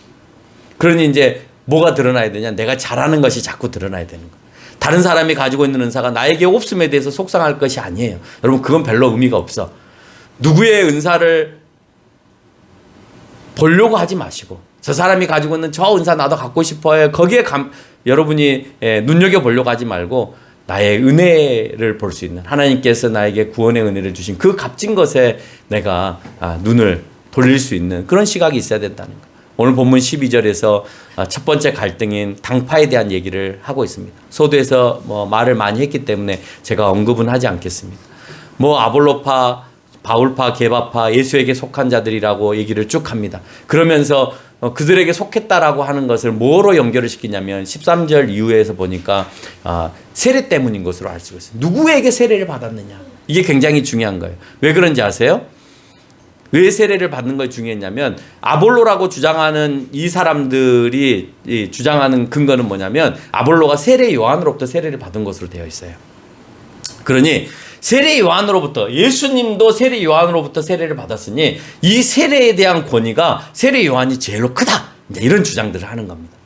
그러니 이제 뭐가 드러나야 되냐? 내가 잘하는 것이 자꾸 드러나야 되는 거예요. 다른 사람이 가지고 있는 은사가 나에게 없음에 대해서 속상할 것이 아니에요. 여러분 그건 별로 의미가 없어. 누구의 은사를 보려고 하지 마시고 저 사람이 가지고 있는 저 은사 나도 갖고 싶어요. 거기에 여러분이 눈여겨보려고 하지 말고 나의 은혜를 볼 수 있는 하나님께서 나에게 구원의 은혜를 주신 그 값진 것에 내가 눈을 돌릴 수 있는 그런 시각이 있어야 된다는 거예요. 오늘 본문 12절에서 첫 번째 갈등인 당파에 대한 얘기를 하고 있습니다. 소도에서 말을 많이 했기 때문에 제가 언급은 하지 않겠습니다. 아볼로파, 바울파, 게바파, 예수에게 속한 자들이라고 얘기를 쭉 합니다. 그러면서 그들에게 속했다라고 하는 것을 뭐로 연결을 시키냐면 13절 이후에서 보니까 세례 때문인 것으로 알 수가 있어요. 누구에게 세례를 받았느냐? 이게 굉장히 중요한 거예요. 왜 그런지 아세요? 왜 세례를 받는 것이 중요했냐면 아볼로라고 주장하는 이 사람들이 주장하는 근거는 뭐냐면 아볼로가 세례 요한으로부터 세례를 받은 것으로 되어 있어요. 그러니 세례 요한으로부터 예수님도 세례 요한으로부터 세례를 받았으니 이 세례에 대한 권위가 세례 요한이 제일로 크다. 이제 이런 주장들을 하는 겁니다.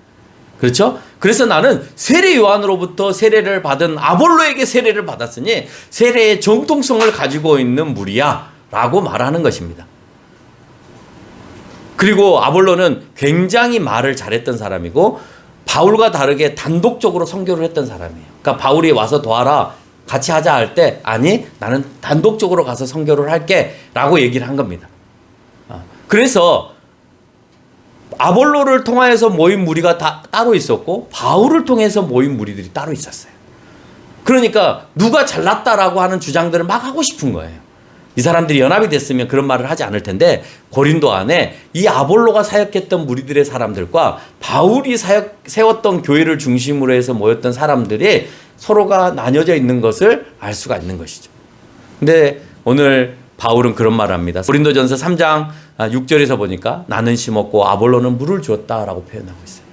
그렇죠? 그래서 나는 세례 요한으로부터 세례를 받은 아볼로에게 세례를 받았으니 세례의 정통성을 가지고 있는 무리야 라고 말하는 것입니다. 그리고 아볼로는 굉장히 말을 잘했던 사람이고 바울과 다르게 단독적으로 선교를 했던 사람이에요. 그러니까 바울이 와서 도와라 같이 하자 할 때 아니 나는 단독적으로 가서 선교를 할게 라고 얘기를 한 겁니다. 그래서 아볼로를 통하여서 모인 무리가 따로 있었고 바울을 통해서 모인 무리들이 따로 있었어요. 그러니까 누가 잘났다라고 하는 주장들을 막 하고 싶은 거예요. 이 사람들이 연합이 됐으면 그런 말을 하지 않을 텐데 고린도 안에 이 아볼로가 사역했던 무리들의 사람들과 바울이 세웠던 교회를 중심으로 해서 모였던 사람들이 서로가 나뉘어져 있는 것을 알 수가 있는 것이죠. 근데 오늘 바울은 그런 말을 합니다. 고린도전서 3장 6절에서 보니까 나는 심었고 아볼로는 물을 주었다라고 표현하고 있어요.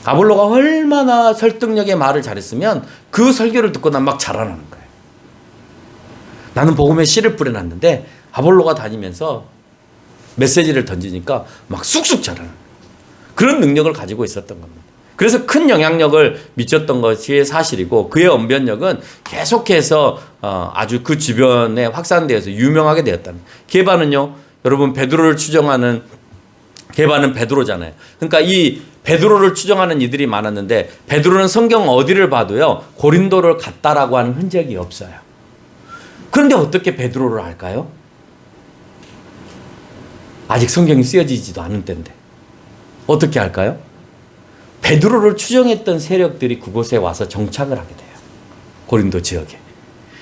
아볼로가 얼마나 설득력의 말을 잘했으면 그 설교를 듣고 난 막 자라나는 거예요. 나는 복음에 씨를 뿌려놨는데 아볼로가 다니면서 메시지를 던지니까 막 쑥쑥 자라는 그런 능력을 가지고 있었던 겁니다. 그래서 큰 영향력을 미쳤던 것이 사실이고 그의 언변력은 계속해서 아주 그 주변에 확산되어서 유명하게 되었다는. 게바는요, 여러분 베드로를 추정하는 게바는 베드로잖아요. 그러니까 이 베드로를 추정하는 이들이 많았는데 베드로는 성경 어디를 봐도요 고린도를 갔다라고 하는 흔적이 없어요. 그런데 어떻게 베드로를 알까요? 아직 성경이 쓰여지지도 않은 때인데 어떻게 알까요? 베드로를 추정했던 세력들이 그곳에 와서 정착을 하게 돼요. 고린도 지역에.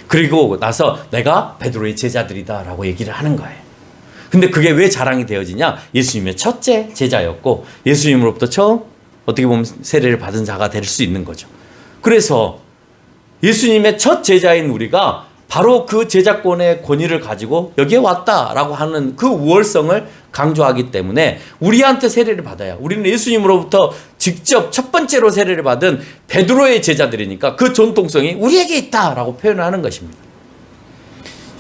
그리고 나서 내가 베드로의 제자들이다 라고 얘기를 하는 거예요. 근데 그게 왜 자랑이 되어지냐? 예수님의 첫째 제자였고 예수님으로부터 처음 어떻게 보면 세례를 받은 자가 될 수 있는 거죠. 그래서 예수님의 첫 제자인 우리가 바로 그 제자권의 권위를 가지고 여기에 왔다라고 하는 그 우월성을 강조하기 때문에 우리한테 세례를 받아야 우리는 예수님으로부터 직접 첫 번째로 세례를 받은 베드로의 제자들이니까 그 전통성이 우리에게 있다라고 표현을 하는 것입니다.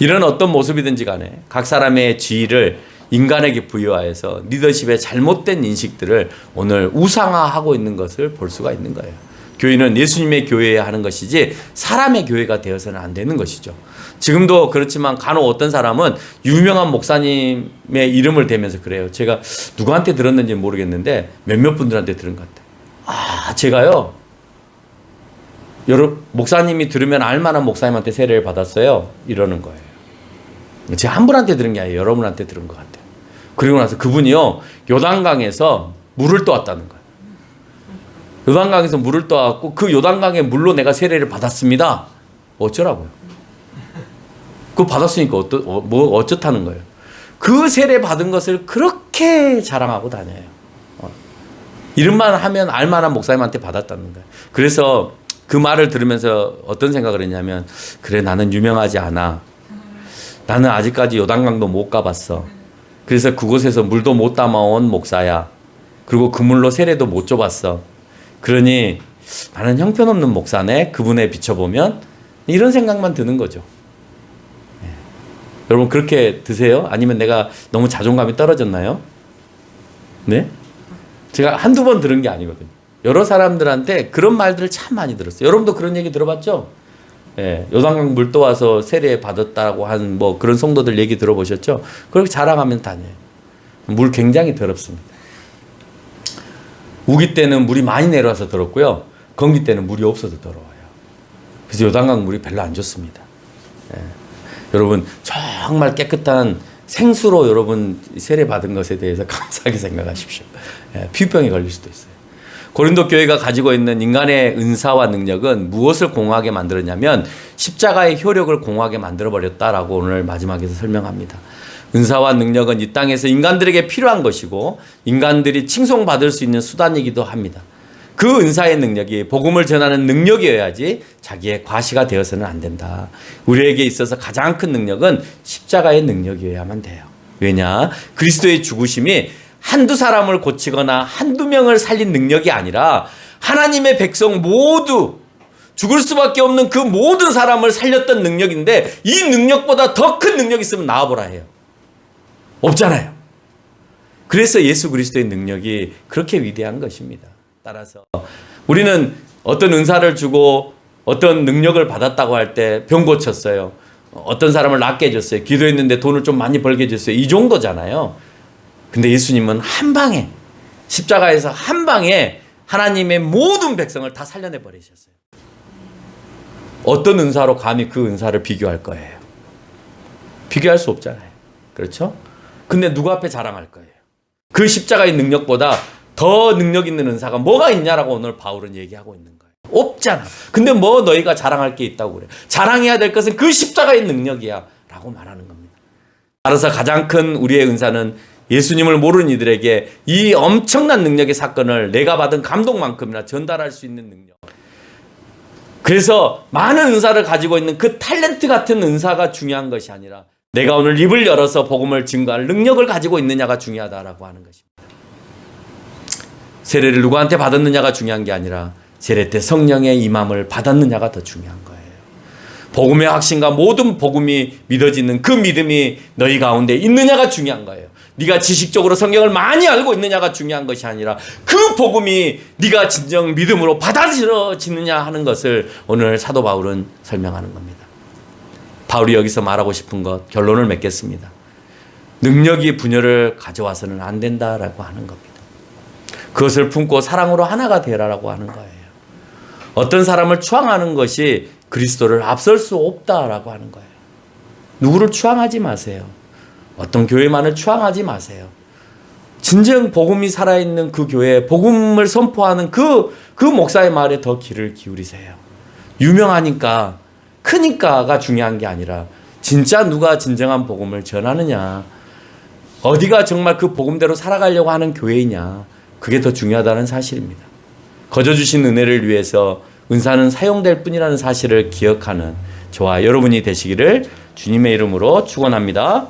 이런 어떤 모습이든지 간에 각 사람의 지위를 인간에게 부여하여서 리더십의 잘못된 인식들을 오늘 우상화하고 있는 것을 볼 수가 있는 거예요. 교회는 예수님의 교회여야 하는 것이지 사람의 교회가 되어서는 안 되는 것이죠. 지금도 그렇지만 간혹 어떤 사람은 유명한 목사님의 이름을 대면서 그래요. 제가 누구한테 들었는지 모르겠는데 몇몇 분들한테 들은 것 같아요. 제가요 여러 목사님이 들으면 알만한 목사님한테 세례를 받았어요. 이러는 거예요. 제가 한 분한테 들은 게 아니에요. 여러분한테 들은 것 같아요. 그리고 나서 그분이요 요단강에서 물을 떠왔다는 거예요. 요단강에서 물을 떠왔고 그 요단강의 물로 내가 세례를 받았습니다. 어쩌라고요? 그거 받았으니까 어쩌다는 거예요? 그 세례 받은 것을 그렇게 자랑하고 다녀요. 이름만 하면 알만한 목사님한테 받았다는 거예요. 그래서 그 말을 들으면서 어떤 생각을 했냐면 그래 나는 유명하지 않아. 나는 아직까지 요단강도 못 가봤어. 그래서 그곳에서 물도 못 담아온 목사야. 그리고 그 물로 세례도 못 줘봤어. 그러니 나는 형편없는 목사네. 그분에 비춰보면 이런 생각만 드는 거죠. 네. 여러분 그렇게 드세요? 아니면 내가 너무 자존감이 떨어졌나요? 네? 제가 한두 번 들은 게 아니거든요. 여러 사람들한테 그런 말들을 참 많이 들었어요. 여러분도 그런 얘기 들어봤죠? 예, 요단강 물 떠와서 세례 받았다고 한 뭐 그런 성도들 얘기 들어보셨죠? 그렇게 자랑하면 다녀요. 물 굉장히 더럽습니다. 우기 때는 물이 많이 내려와서 더럽고요. 건기 때는 물이 없어서 더러워요. 그래서 요단강 물이 별로 안 좋습니다. 예. 여러분 정말 깨끗한 생수로 여러분 세례 받은 것에 대해서 감사하게 생각하십시오. 예, 피부병에 걸릴 수도 있어요. 고린도 교회가 가지고 있는 인간의 은사와 능력은 무엇을 공허하게 만들었냐면 십자가의 효력을 공허하게 만들어버렸다라고 오늘 마지막에서 설명합니다. 은사와 능력은 이 땅에서 인간들에게 필요한 것이고 인간들이 칭송받을 수 있는 수단이기도 합니다. 그 은사의 능력이 복음을 전하는 능력이어야지 자기의 과시가 되어서는 안 된다. 우리에게 있어서 가장 큰 능력은 십자가의 능력이어야만 돼요. 왜냐? 그리스도의 죽으심이 한두 사람을 고치거나 한두 명을 살린 능력이 아니라 하나님의 백성 모두 죽을 수밖에 없는 그 모든 사람을 살렸던 능력인데, 이 능력보다 더 큰 능력이 있으면 나와보라 해요. 없잖아요. 그래서 예수 그리스도의 능력이 그렇게 위대한 것입니다. 따라서 우리는 어떤 은사를 주고 어떤 능력을 받았다고 할 때 병 고쳤어요. 어떤 사람을 낫게 해줬어요. 기도했는데 돈을 좀 많이 벌게 해줬어요. 이 정도잖아요. 근데 예수님은 한 방에, 십자가에서 한 방에 하나님의 모든 백성을 다 살려내 버리셨어요. 어떤 은사로 감히 그 은사를 비교할 거예요? 비교할 수 없잖아요. 그렇죠? 근데 누구 앞에 자랑할 거예요? 그 십자가의 능력보다 더 능력 있는 은사가 뭐가 있냐라고 오늘 바울은 얘기하고 있는 거예요. 없잖아. 근데 뭐 너희가 자랑할 게 있다고 그래. 자랑해야 될 것은 그 십자가의 능력이야 라고 말하는 겁니다. 따라서 가장 큰 우리의 은사는 예수님을 모르는 이들에게 이 엄청난 능력의 사건을 내가 받은 감동만큼이나 전달할 수 있는 능력. 그래서 많은 은사를 가지고 있는 그 탤런트 같은 은사가 중요한 것이 아니라 내가 오늘 입을 열어서 복음을 증거할 능력을 가지고 있느냐가 중요하다라고 하는 것입니다. 세례를 누구한테 받았느냐가 중요한 게 아니라 세례 때 성령의 임함을 받았느냐가 더 중요한 거예요. 복음의 확신과 모든 복음이 믿어지는 그 믿음이 너희 가운데 있느냐가 중요한 거예요. 네가 지식적으로 성경을 많이 알고 있느냐가 중요한 것이 아니라 그 복음이 네가 진정 믿음으로 받아들여지느냐 하는 것을 오늘 사도 바울은 설명하는 겁니다. 바울이 여기서 말하고 싶은 것, 결론을 맺겠습니다. 능력이 분열을 가져와서는 안 된다라고 하는 겁니다. 그것을 품고 사랑으로 하나가 되라라고 하는 거예요. 어떤 사람을 추앙하는 것이 그리스도를 앞설 수 없다라고 하는 거예요. 누구를 추앙하지 마세요. 어떤 교회만을 추앙하지 마세요. 진정 복음이 살아있는 그 교회, 복음을 선포하는 그 목사의 말에 더 귀를 기울이세요. 유명하니까, 크니까가 중요한 게 아니라 진짜 누가 진정한 복음을 전하느냐, 어디가 정말 그 복음대로 살아가려고 하는 교회이냐, 그게 더 중요하다는 사실입니다. 거저 주신 은혜를 위해서 은사는 사용될 뿐이라는 사실을 기억하는 저와 여러분이 되시기를 주님의 이름으로 축원합니다.